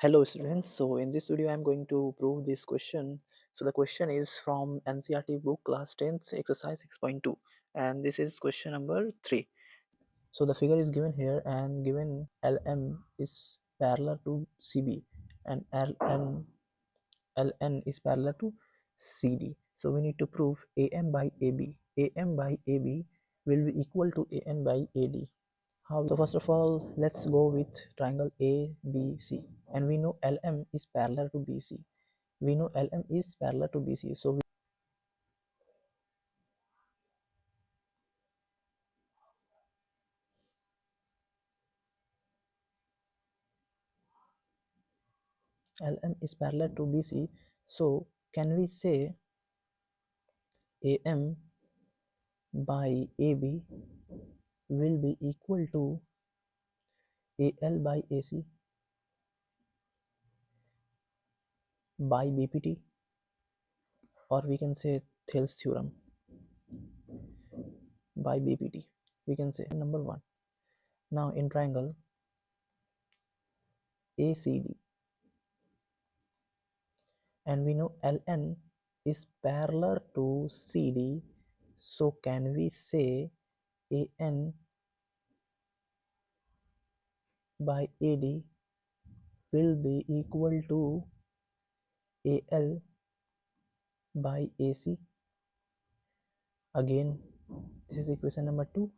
Hello students, so in this video I am going to prove this question. So the question is from NCERT book class 10th exercise 6.2 and this is question number 3. So the figure is given here and given LM is parallel to CB and LN is parallel to CD. So we need to prove AM by AB. AM by AB will be equal to AN by AD. How? So first of all, let's go with triangle ABC, and we know LM is parallel to BC. We know LM is parallel to BC, so LM is parallel to BC. So can we say AM by AB will be equal to AL by AC by BPT, or we can say Thales theorem by BPT. We can say number one. Now in triangle ACD, and we know LN is parallel to CD, so can we say AN by AD will be equal to AL by AC? Again, this is equation number 2,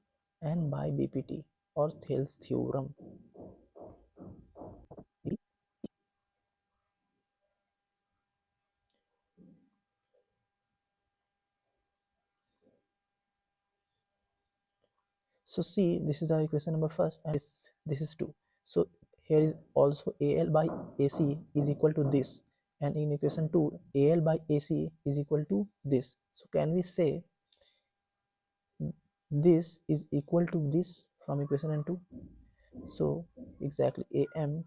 and by BPT or Thales theorem. So see, this is the equation number first, and this is 2. So here is also AL by AC is equal to this, and in equation 2 AL by AC is equal to this. So can we say this is equal to this from equation and 2? So exactly AM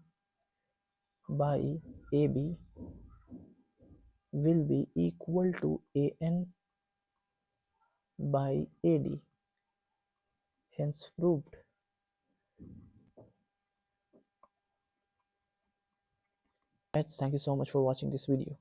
by AB will be equal to AN by AD, hence proved. Thank you so much for watching this video.